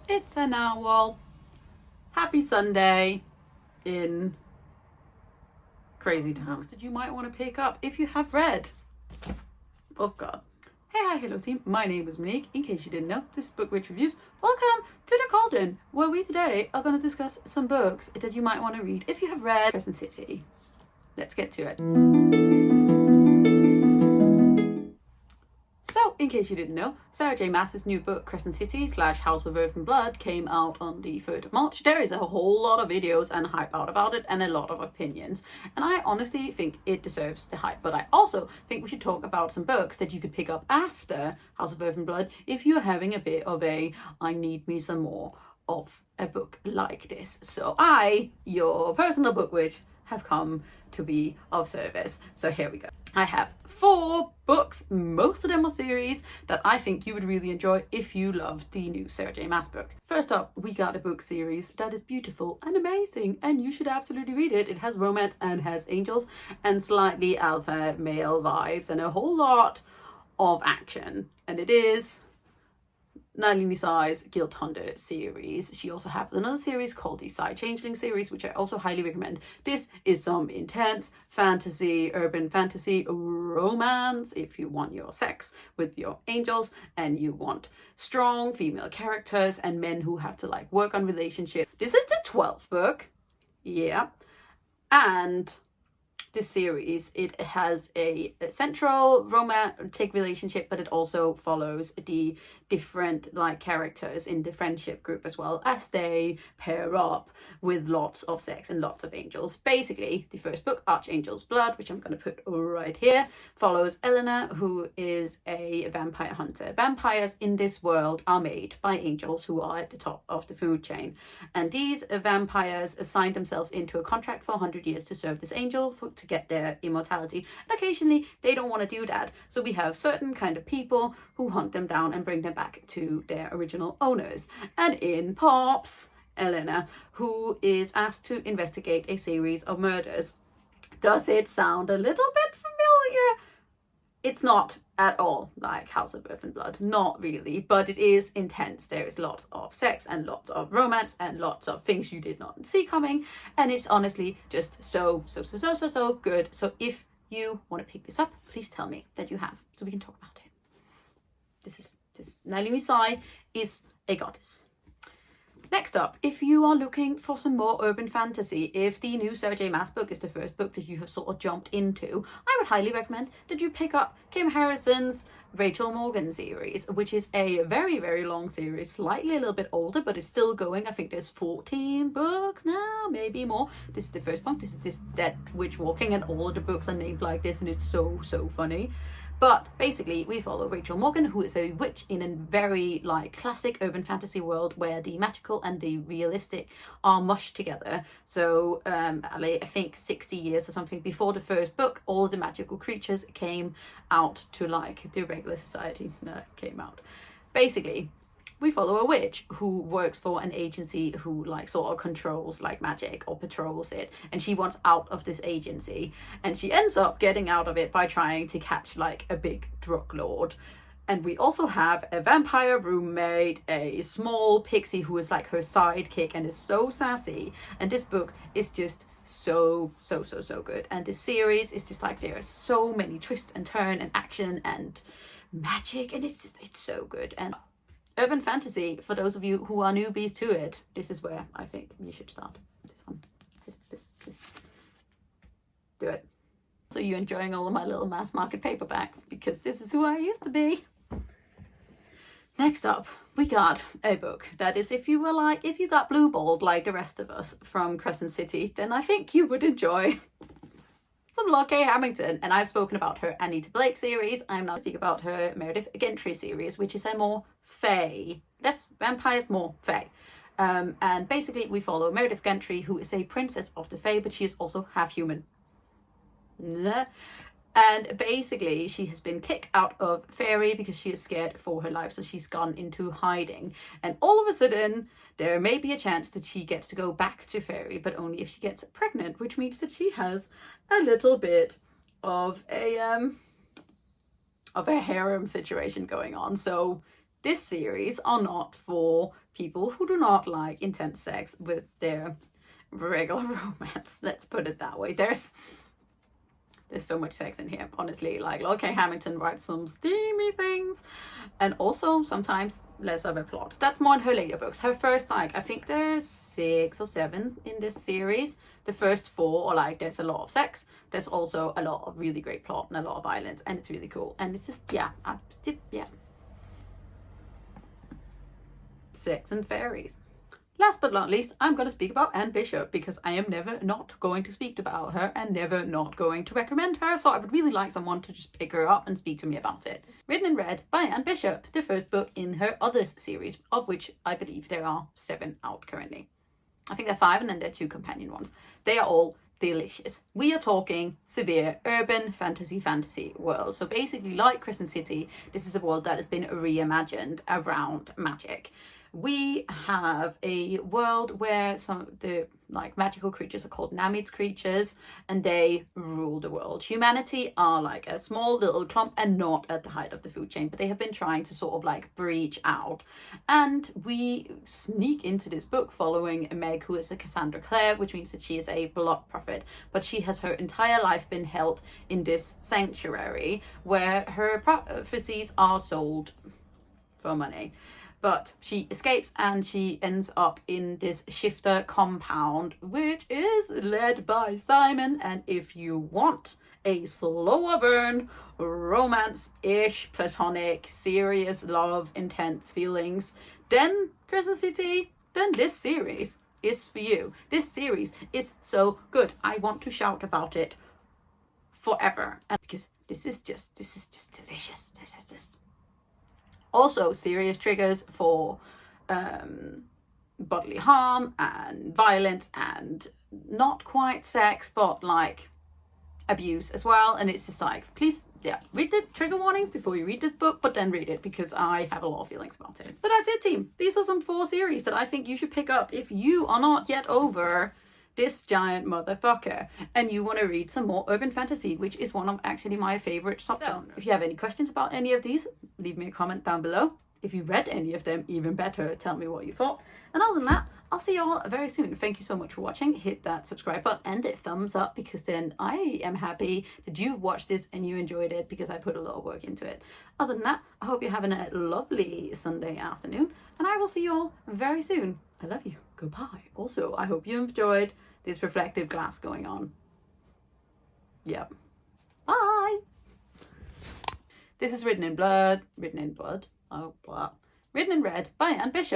It's a narwhal. Happy Sunday in crazy times that you might want to pick up if you have read. Oh god. Hey, hi, hello team. My name is Monique. In case you didn't know, this is BookWitch Reviews. Welcome to the Cauldron, where we today are going to discuss some books that you might want to read if you have read Crescent City. Let's get to it. So, in case you didn't know, Sarah J Maas's new book, Crescent City / House of Earth and Blood, came out on the 3rd of March. There is a whole lot of videos and hype out about it and a lot of opinions. And I honestly think it deserves the hype. But I also think we should talk about some books that you could pick up after House of Earth and Blood if you're having a bit of a, I need me some more of a book like this. So I, your personal book witch, have come to be of service. So here we go. I have 4 books, most of them are series, that I think you would really enjoy if you love the new Sarah J Maas book. First up, we got a book series that is beautiful and amazing, and you should absolutely read it. It has romance and has angels and slightly alpha male vibes and a whole lot of action. And it is Nalini Sai's Guild Hunter series. She also has another series called the Sai Changeling series, which I also highly recommend. This is some intense fantasy, urban fantasy romance if you want your sex with your angels and you want strong female characters and men who have to like work on relationships. This is the 12th book. Yeah. And this series, it has a central romantic relationship, but it also follows the different like characters in the friendship group as well as they pair up with lots of sex and lots of angels. Basically, the first book, Archangel's Blood, which I'm going to put right here, follows Eleanor, who is a vampire hunter. Vampires in this world are made by angels who are at the top of the food chain, and these vampires assign themselves into a contract for 100 years to serve this angel to get their immortality, and occasionally they don't want to do that, so we have certain kind of people who hunt them down and bring them back to their original owners. And in pops Eleanor, who is asked to investigate a series of murders. Does it sound a little bit familiar? It's not at all like House of Earth and Blood, not really, but it is intense. There is lots of sex and lots of romance and lots of things you did not see coming, and it's honestly just so good. So if you want to pick this up, please tell me that you have, so we can talk about it. This Nalini Sai is a goddess. Next up, if you are looking for some more urban fantasy, if the new Sarah J Maas book is the first book that you have sort of jumped into, I would highly recommend that you pick up Kim Harrison's Rachel Morgan series, which is a very long series, slightly a little bit older, but it's still going. I think there's 14 books now, maybe more. This is the first book. This is this Dead Witch Walking, and all of the books are named like this, and it's so funny. But basically, we follow Rachel Morgan, who is a witch in a very like classic urban fantasy world where the magical and the realistic are mushed together. So I think 60 years or something before the first book, all the magical creatures came out to like the regular society came out. Basically, we follow a witch who works for an agency who like sort of controls like magic or patrols it, and she wants out of this agency, and she ends up getting out of it by trying to catch like a big drug lord. And we also have a vampire roommate, a small pixie who is like her sidekick and is so sassy, and this book is just so good. And this series is just like, there are so many twists and turn and action and magic, and it's so good. And urban fantasy, for those of you who are newbies to it, this is where I think you should start. This one. This. Do it. So you're enjoying all of my little mass market paperbacks, because this is who I used to be. Next up, we got a book that is, if you got blue balled like the rest of us from Crescent City, then I think you would enjoy some Lord K. Hamilton. And I've spoken about her Anita Blake series. I'm now speaking about her Meredith Gentry series, which is a more fae, less vampires, more fae. And basically we follow Meredith Gentry, who is a princess of the fae, but she is also half human. And basically she has been kicked out of Fairy because she is scared for her life, so she's gone into hiding. And all of a sudden there may be a chance that she gets to go back to Fairy, but only if she gets pregnant, which means that she has a little bit of a harem situation going on. So This series are not for people who do not like intense sex with their regular romance. Let's put it that way. There's so much sex in here, honestly. Like, okay, Hamilton writes some steamy things, and also sometimes less of a plot. That's more in her later books. Her first, like, I think there's 6 or 7 in this series. The first 4 are like, there's a lot of sex. There's also a lot of really great plot and a lot of violence, and it's really cool. And it's just, yeah, sex and fairies. Last but not least, I'm going to speak about Anne Bishop, because I am never not going to speak about her and never not going to recommend her, so I would really like someone to just pick her up and speak to me about it. Written and read by Anne Bishop, the first book in her Others series, of which I believe there are 7 out currently. I think there are 5 and then there are 2 companion ones. They are all delicious. We are talking severe urban fantasy world. So basically, like Crescent City, this is a world that has been reimagined around magic. We have a world where some of the like magical creatures are called Namid's creatures, and they rule the world. Humanity are like a small little clump and not at the height of the food chain, but they have been trying to sort of like breach out. And we sneak into this book following Meg, who is a Cassandra Clare, which means that she is a blood prophet, but she has her entire life been held in this sanctuary where her prophecies are sold for money. But she escapes and she ends up in this shifter compound, which is led by Simon. And if you want a slower burn, romance-ish, platonic, serious love, intense feelings, then Crescent City, then this series is for you. This series is so good. I want to shout about it forever. And because this is just delicious. This is just... Also, serious triggers for bodily harm and violence and not quite sex, but like abuse as well. And it's just like, please, yeah, read the trigger warnings before you read this book, but then read it, because I have a lot of feelings about it. But that's it, team. These are some 4 series that I think you should pick up if you are not yet over this giant motherfucker and you want to read some more urban fantasy, which is one of actually my favorite subgenres. If you have any questions about any of these, leave me a comment down below. If you read any of them, even better, tell me what you thought. And other than that, I'll see you all very soon. Thank you so much for watching. Hit that subscribe button and a thumbs up, because then I am happy that you watched this and you enjoyed it, because I put a lot of work into it. Other than that, I hope you're having a lovely Sunday afternoon, and I will see you all very soon. I love you. Goodbye. Also, I hope you enjoyed this reflective glass going on. Yep. Bye. This is Written in Blood. Oh, blah. Written in Red by Anne Bishop.